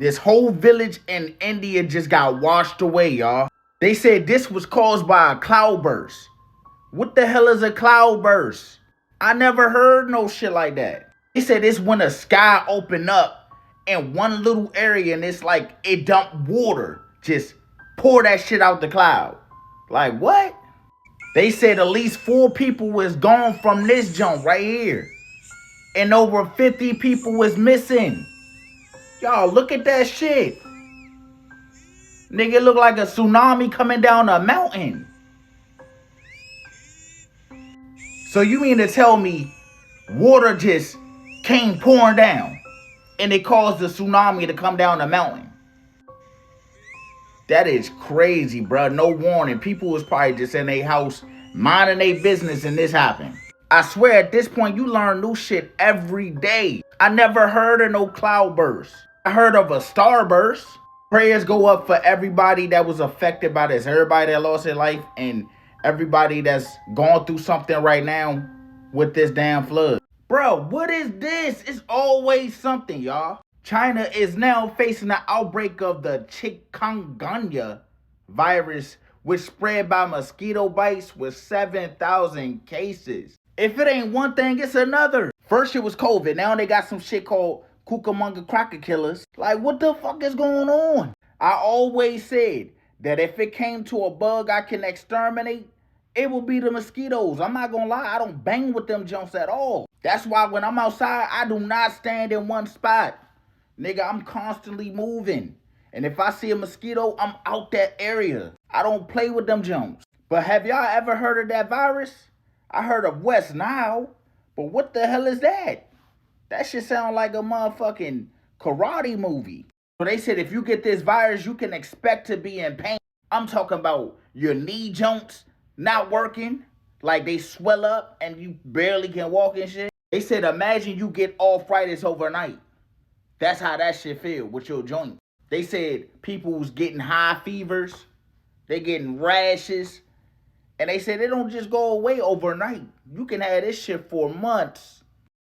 This whole village in India just got washed away, y'all. They said this was caused by a cloudburst. What the hell is a cloudburst? I never heard no shit like that. They said it's when the sky opened up in one little area and it's like it dumped water. Just pour that shit out the cloud. Like what? They said at least 4 people was gone from this jump right here. And over 50 people was missing. Y'all, look at that shit. Nigga, it look like a tsunami coming down a mountain. So you mean to tell me water just came pouring down and it caused the tsunami to come down the mountain? That is crazy, bro. No warning. People was probably just in their house minding their business and this happened. I swear at this point you learn new shit every day. I never heard of no cloudburst. I heard of a starburst. Prayers go up for everybody that was affected by this. Everybody that lost their life and everybody that's going through something right now with this damn flood. Bro, what is this? It's always something, y'all. China is now facing the outbreak of the chikungunya virus, which spread by mosquito bites with 7,000 cases. If it ain't one thing, it's another. First it was COVID. Now they got some shit called Cucamonga cracker killers. Like, what the fuck is going on? I always said that if it came to a bug I can exterminate, it will be the mosquitoes. I'm not gonna lie, I don't bang with them jumps at all. That's why when I'm outside, I do not stand in one spot. Nigga, I'm constantly moving. And if I see a mosquito, I'm out that area. I don't play with them jumps. But have y'all ever heard of that virus? I heard of West Nile, but what the hell is that? That shit sound like a motherfucking karate movie. So they said if you get this virus, you can expect to be in pain. I'm talking about your knee joints not working, like they swell up and you barely can walk and shit. They said imagine you get arthritis overnight. That's how that shit feel with your joints. They said people was getting high fevers, they getting rashes, and they said they don't just go away overnight. You can have this shit for months.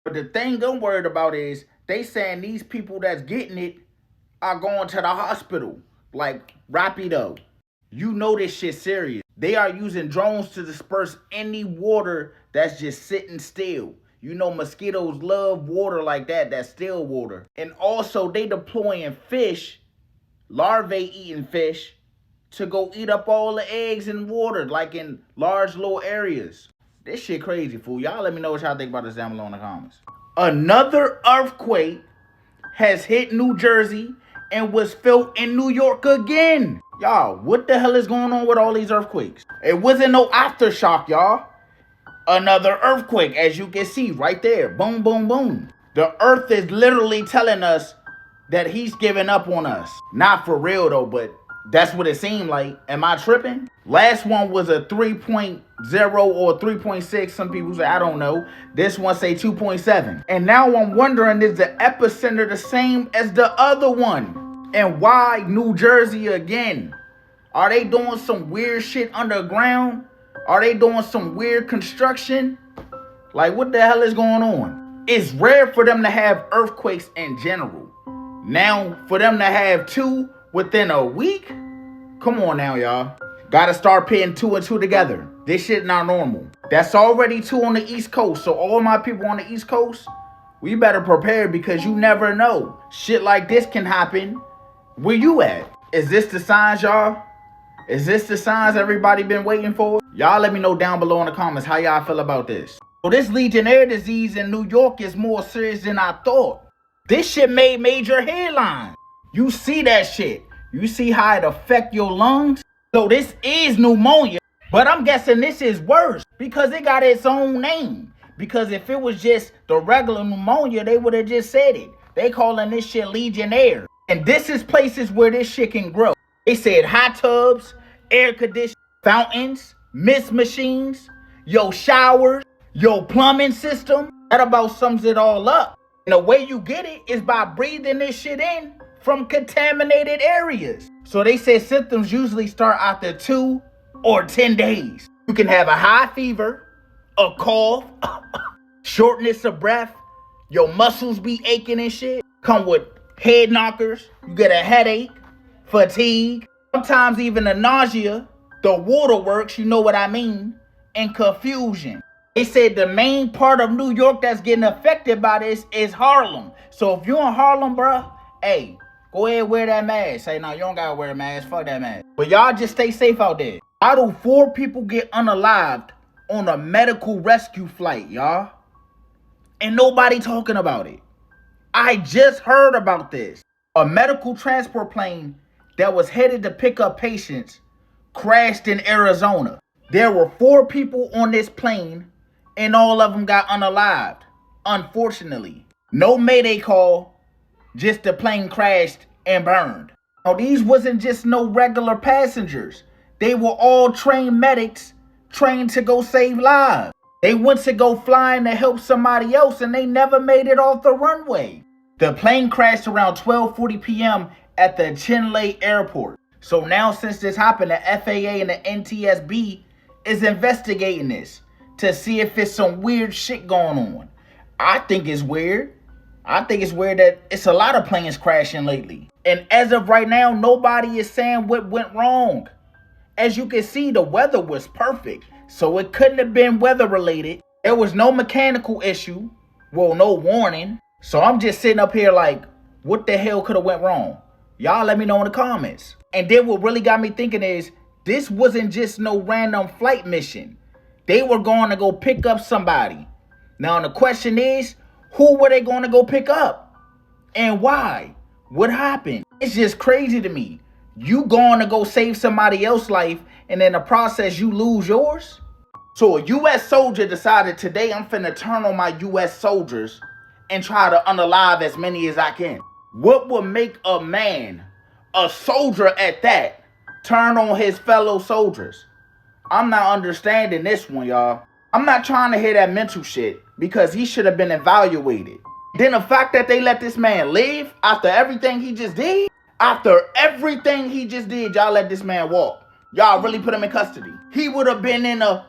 But the thing I'm worried about is they saying these people that's getting it are going to the hospital. Like rapido. You know this shit serious. They are using drones to disperse any water that's just sitting still. You know mosquitoes love water like that, that's still water. And also they deploying fish, larvae eating fish, to go eat up all the eggs in water, like in large little areas. This shit crazy, fool. Y'all let me know what y'all think about this down below in the comments. Another earthquake has hit New Jersey and was felt in New York again. Y'all, what the hell is going on with all these earthquakes? It wasn't no aftershock, y'all. Another earthquake, as you can see right there. Boom, boom, boom. The earth is literally telling us that he's giving up on us. Not for real though, but that's what it seemed like. Am I tripping? Last one was a 3.0 or 3.6. Some people say, I don't know. This one say 2.7. And now I'm wondering, is the epicenter the same as the other one? And why New Jersey again? Are they doing some weird shit underground? Are they doing some weird construction? Like, what the hell is going on? It's rare for them to have earthquakes in general. Now, for them to have 2 within a week? Come on now, y'all. Gotta start putting 2 and 2 together. This shit not normal. That's already 2 on the East Coast. So all my people on the East Coast, we better prepare because you never know. Shit like this can happen. Where you at? Is this the signs, y'all? Is this the signs everybody been waiting for? Y'all let me know down below in the comments how y'all feel about this. So this Legionnaire disease in New York is more serious than I thought. This shit made major headlines. You see that shit. You see how it affect your lungs? So this is pneumonia, but I'm guessing this is worse because it got its own name. Because if it was just the regular pneumonia, they would have just said it. They calling this shit Legionnaire. And this is places where this shit can grow. They said hot tubs, air conditioning, fountains, mist machines, your showers, your plumbing system. That about sums it all up. And the way you get it is by breathing this shit in from contaminated areas. So they say symptoms usually start after 2 or 10 days. You can have a high fever, a cough, shortness of breath, your muscles be aching and shit, come with head knockers, you get a headache, fatigue, sometimes even a nausea, the waterworks, you know what I mean, and confusion. They said the main part of New York that's getting affected by this is Harlem. So if you're in Harlem, bruh, hey, go ahead and wear that mask. Say, no, you don't gotta wear a mask. Fuck that mask. But y'all just stay safe out there. How do 4 people get unalived on a medical rescue flight, y'all? And nobody talking about it. I just heard about this. A medical transport plane that was headed to pick up patients crashed in Arizona. There were 4 people on this plane, and all of them got unalived, unfortunately. No mayday call, just the plane crashed and burned. Now, these wasn't just no regular passengers. They were all trained medics, trained to go save lives. They went to go flying to help somebody else, and they never made it off the runway. The plane crashed around 12:40 p.m. at the Chinle airport. So now, since this happened, the FAA and the NTSB is investigating this to see if it's some weird shit going on. I think it's weird. I think it's weird that it's a lot of planes crashing lately. And as of right now, nobody is saying what went wrong. As you can see, the weather was perfect, so it couldn't have been weather related. There was no mechanical issue. Well, no warning. So I'm just sitting up here like, what the hell could have went wrong? Y'all let me know in the comments. And then what really got me thinking is, this wasn't just no random flight mission. They were going to go pick up somebody. Now the question is, who were they going to go pick up? And why? What happened? It's just crazy to me. You going to go save somebody else's life, and in the process you lose yours? So a U.S. soldier decided, today I'm finna turn on my U.S. soldiers and try to unalive as many as I can. What would make a man, a soldier at that, turn on his fellow soldiers? I'm not understanding this one, y'all. I'm not trying to hear that mental shit, because he should have been evaluated. Then the fact that they let this man live after everything he just did, y'all let this man walk. Y'all really put him in custody. He would have been in a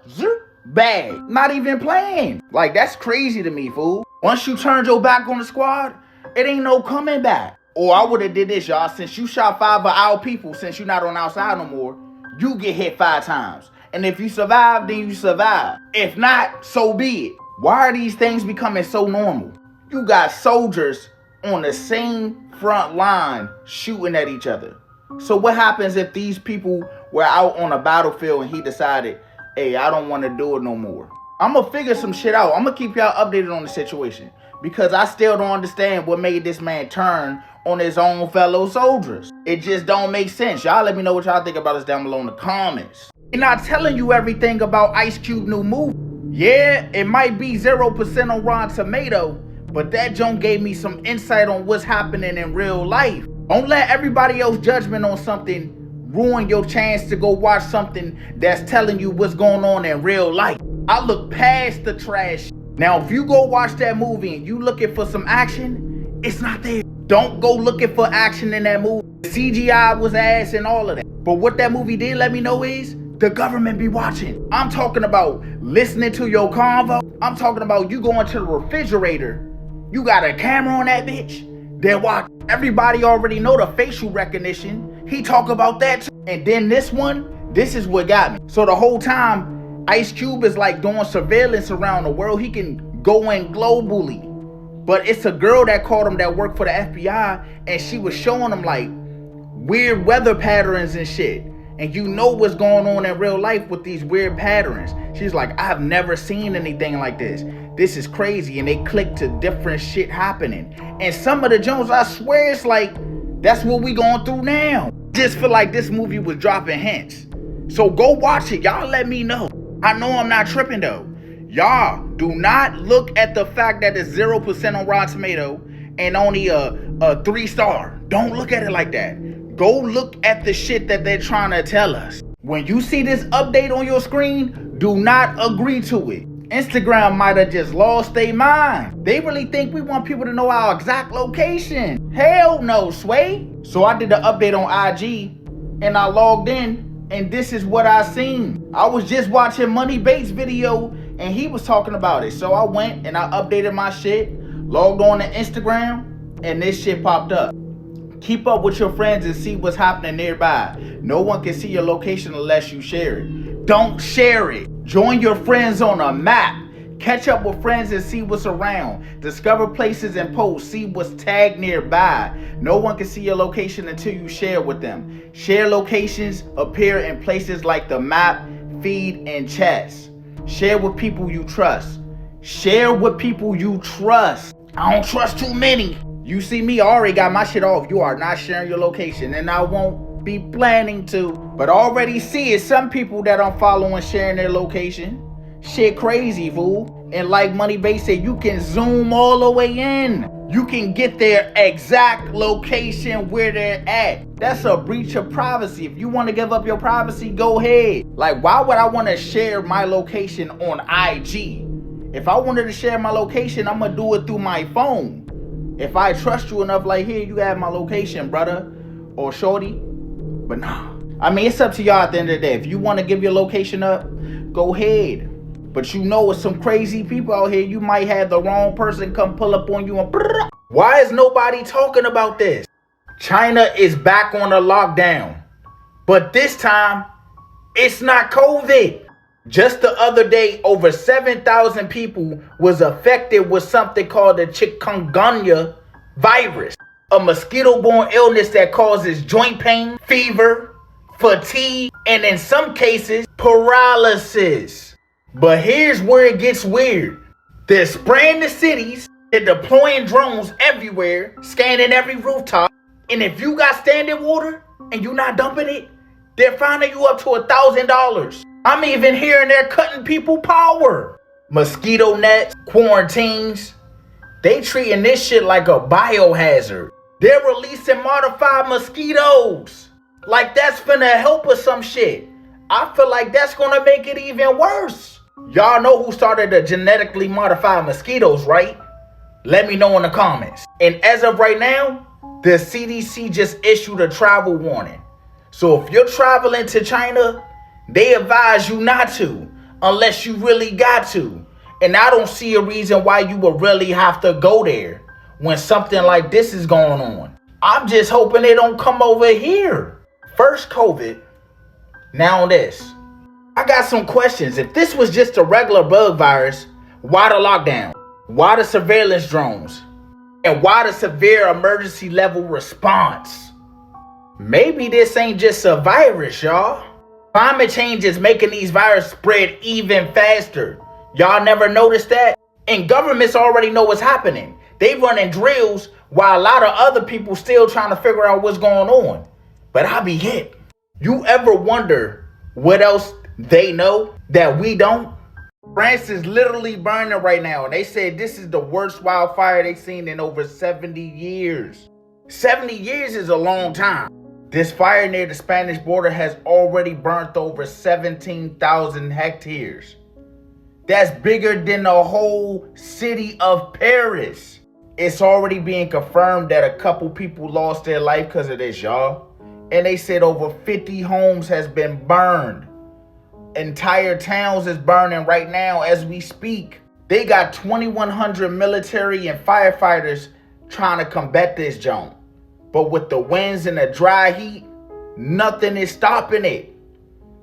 bag, not even playing. Like, that's crazy to me, fool. Once you turned your back on the squad, it ain't no coming back. Or I would have did this, y'all. Since you shot 5 of our people, since you're not on outside no more, you get hit 5 times. And if you survive, then you survive. If not, so be it. Why are these things becoming so normal? You got soldiers on the same front line shooting at each other. So what happens if these people were out on a battlefield and he decided, hey, I don't want to do it no more? I'm going to figure some shit out. I'm going to keep y'all updated on the situation, because I still don't understand what made this man turn on his own fellow soldiers. It just don't make sense. Y'all let me know what y'all think about this down below in the comments. I'm not telling you everything about Ice Cube new movie. Yeah, it might be 0% on Rotten Tomato, but that joint gave me some insight on what's happening in real life. Don't let everybody else's judgment on something ruin your chance to go watch something that's telling you what's going on in real life. I look past the trash. Now, if you go watch that movie and you looking for some action, it's not there. Don't go looking for action in that movie. The CGI was ass and all of that. But what that movie did let me know is, the government be watching. I'm talking about listening to your convo. I'm talking about you going to the refrigerator. You got a camera on that bitch. Then watch. Everybody already know the facial recognition. He talk about that too. And then this one, this is what got me. So the whole time, Ice Cube is like doing surveillance around the world. He can go in globally. But it's a girl that called him that worked for the FBI, and she was showing him like weird weather patterns and shit. And you know what's going on in real life with these weird patterns. She's like, I've never seen anything like this. This is crazy. And they click to different shit happening. And some of the Jones, I swear it's like, that's what we going through now. Just feel like this movie was dropping hints. So go watch it. Y'all let me know. I know I'm not tripping though. Y'all do not look at the fact that it's 0% on Rotten Tomato and only a 3-star. Don't look at it like that. Go look at the shit that they're trying to tell us. When you see this update on your screen, do not agree to it. Instagram might have just lost their mind. They really think we want people to know our exact location. Hell no, Sway. So I did the update on IG and I logged in, and this is what I seen. I was just watching Money Bates' video and he was talking about it. So I went and I updated my shit, logged on to Instagram, and this shit popped up. Keep up with your friends and see what's happening nearby. No one can see your location unless you share it. Don't share it. Join your friends on a map. Catch up with friends and see what's around. Discover places and posts. See what's tagged nearby. No one can see your location until you share with them. Share locations appear in places like the map, feed, and chats. Share with people you trust. Share with people you trust. I don't trust too many. You see me, I already got my shit off. You are not sharing your location, and I won't be planning to. But already see it. Some people that I'm following sharing their location. Shit crazy, fool. And like Money Bay said, you can zoom all the way in. You can get their exact location where they're at. That's a breach of privacy. If you want to give up your privacy, go ahead. Like, why would I want to share my location on IG? If I wanted to share my location, I'm going to do it through my phone. If I trust you enough, like, here, you have my location, brother or shorty. But nah. I mean, it's up to y'all at the end of the day. If you want to give your location up, go ahead. But you know, with some crazy people out here, you might have the wrong person come pull up on you and brrr. Why is nobody talking about this? China is back on a lockdown. But this time, it's not COVID. Just the other day, over 7,000 people was affected with something called the chikungunya virus, a mosquito-borne illness that causes joint pain, fever, fatigue, and in some cases, paralysis. But here's where it gets weird. They're spraying the cities, they're deploying drones everywhere, scanning every rooftop, and if you got standing water and you're not dumping it, they're fining you up to $1,000. I'm even hearing they're cutting people power. Mosquito nets, quarantines. They treating this shit like a biohazard. They're releasing modified mosquitoes. Like that's finna help with some shit. I feel like that's gonna make it even worse. Y'all know who started the genetically modified mosquitoes, right? Let me know in the comments. And as of right now, the CDC just issued a travel warning. So if you're traveling to China, they advise you not to, unless you really got to. And I don't see a reason why you would really have to go there when something like this is going on. I'm just hoping they don't come over here. First COVID, now this. I got some questions. If this was just a regular bug virus, why the lockdown? Why the surveillance drones? And why the severe emergency level response? Maybe this ain't just a virus, y'all. Climate change is making these viruses spread even faster. Y'all never noticed that? And governments already know what's happening. They running drills while a lot of other people still trying to figure out what's going on. But I be hit. You ever wonder what else they know that we don't? France is literally burning right now. And they said this is the worst wildfire they've seen in over 70 years. 70 years is a long time. This fire near the Spanish border has already burnt over 17,000 hectares. That's bigger than the whole city of Paris. It's already being confirmed that a couple people lost their life because of this, y'all. And they said over 50 homes has been burned. Entire towns is burning right now as we speak. They got 2,100 military and firefighters trying to combat this junk. But with the winds and the dry heat, nothing is stopping it.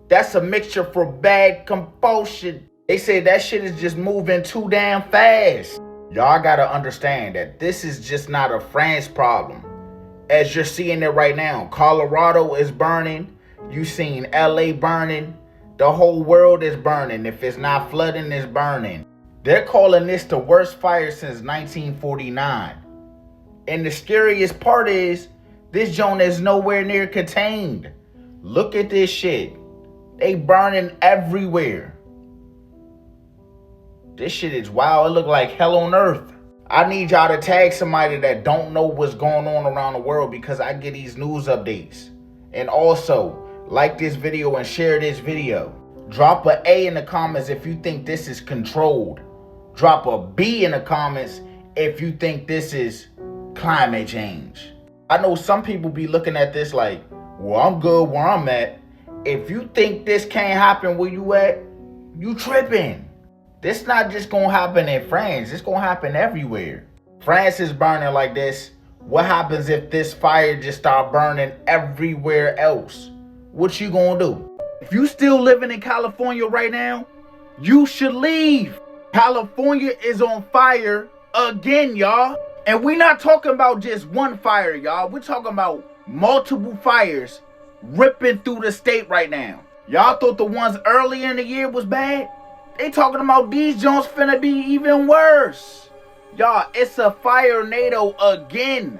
That's a mixture for bad compulsion. They say that shit is just moving too damn fast. Y'all gotta understand that this is just not a France problem. As you're seeing it right now, Colorado is burning. You seen LA burning. The whole world is burning. If it's not flooding, it's burning. They're calling this the worst fire since 1949. And the scariest part is, this joint is nowhere near contained. Look at this shit. They burning everywhere. This shit is wild. It look like hell on earth. I need y'all to tag somebody that don't know what's going on around the world because I get these news updates. And also, like this video and share this video. Drop a A in the comments if you think this is controlled. Drop a B in the comments if you think this is climate change. I know some people be looking at this like, well, I'm good where I'm at. If you think this can't happen where you at, you tripping. This not just gonna happen in France. It's gonna happen everywhere. France is burning like this. What happens if this fire just start burning everywhere else? What you gonna do? If you still living in California right now, you should leave. California is on fire again, y'all. And we not talking about just one fire, y'all. We're talking about multiple fires ripping through the state right now. Y'all thought the ones earlier in the year was bad? They talking about these joints finna be even worse. Y'all, it's a fire-nado again.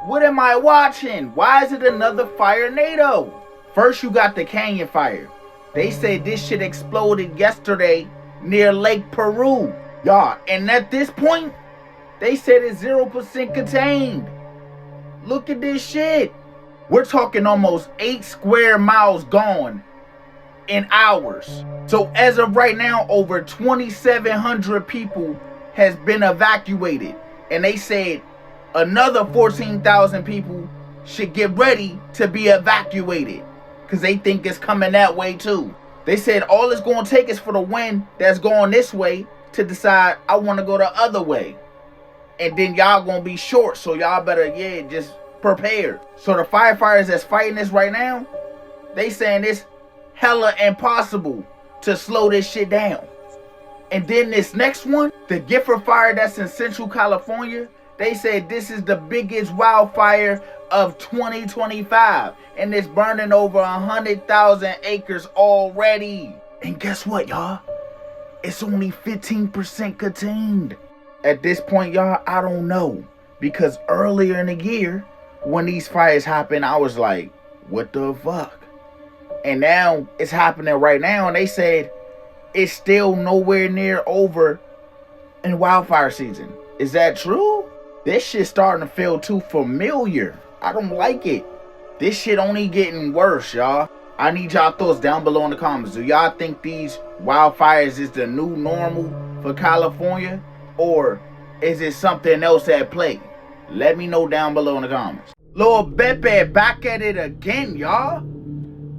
What am I watching? Why is it another fire-nado? First, you got the canyon fire. They said this shit exploded yesterday near Lake Peru. Y'all, and at this point, they said it's 0% contained. Look at this shit. We're talking almost 8 square miles gone in hours. So as of right now, over 2,700 people has been evacuated. And they said another 14,000 people should get ready to be evacuated because they think it's coming that way too. They said all it's going to take is for the wind that's going this way to decide I want to go the other way. And then y'all going to be short. So y'all better, just prepare. So the firefighters that's fighting this right now, they saying it's hella impossible to slow this shit down. And then this next one, the Gifford fire that's in Central California, they said this is the biggest wildfire of 2025. And it's burning over 100,000 acres already. And guess what, y'all? It's only 15% contained. At this point, y'all, I don't know. Because earlier in the year, when these fires happened, I was like, what the fuck? And now it's happening right now. And they said it's still nowhere near over in wildfire season. Is that true? This shit starting to feel too familiar. I don't like it. This shit only getting worse, y'all. I need y'all thoughts down below in the comments. Do y'all think these wildfires is the new normal for California? Or is it something else at play? Let me know down below in the comments. Lil Baby back at it again, y'all.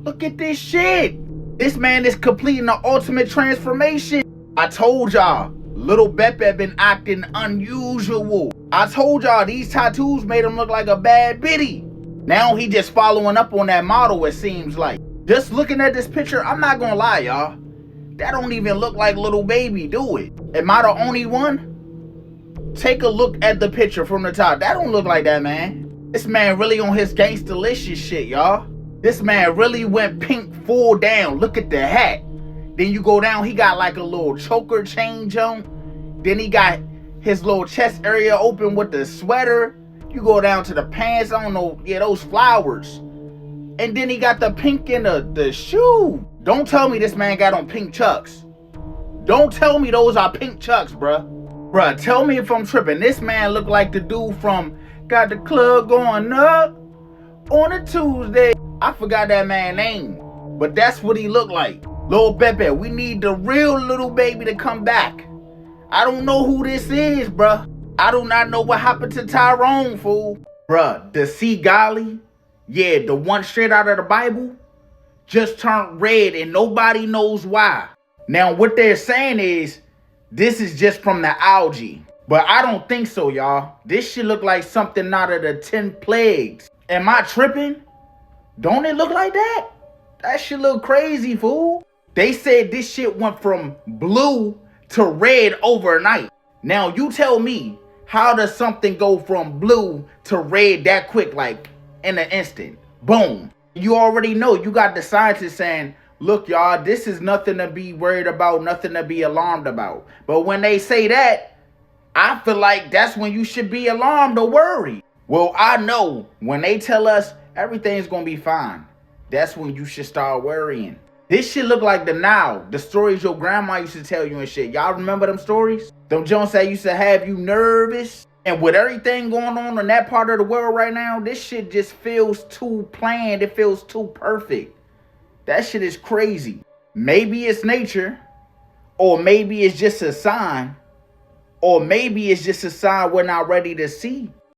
Look at this shit. This man is completing the ultimate transformation. I told y'all, Lil Baby been acting unusual. I told y'all these tattoos made him look like a bad bitty. Now he just following up on that model, it seems like. Just looking at this picture, I'm not gonna lie, y'all. That don't even look like Lil Baby, do it? Am I the only one? Take a look at the picture from the top. That don't look like that, man. This man really on his gangsta-licious shit, y'all. This man really went pink full down. Look at the hat. Then you go down, he got like a little choker chain jump. Then he got his little chest area open with the sweater. You go down to the pants, I don't know, those flowers. And then he got the pink in the shoe. Don't tell me this man got on pink chucks. Don't tell me those are pink chucks, bruh. Bruh, tell me if I'm tripping. This man look like the dude from Got the Club Going Up on a Tuesday. I forgot that man's name, but that's what he looked like. Lil Baby, we need the real Lil Baby to come back. I don't know who this is, bruh. I do not know what happened to Tyrone, fool. Bruh, the sea golly, the one straight out of the Bible, just turned red and nobody knows why. Now, what they're saying is, this is just from the algae. But I don't think so, y'all. This shit look like something out of the 10 plagues. Am I tripping? Don't it look like that? That shit look crazy, fool. They said this shit went from blue to red overnight. Now, you tell me, how does something go from blue to red that quick, like in an instant? Boom. You already know, you got the scientists saying, look, y'all, this is nothing to be worried about, nothing to be alarmed about. But when they say that, I feel like that's when you should be alarmed or worried. Well, I know when they tell us everything's going to be fine, that's when you should start worrying. This shit look like the Nile, the stories your grandma used to tell you and shit. Y'all remember them stories? Them Jones that used to have you nervous? And with everything going on in that part of the world right now, this shit just feels too planned. It feels too perfect. That shit is crazy. Maybe it's nature, or maybe it's just a sign, or maybe it's just a sign we're not ready to see.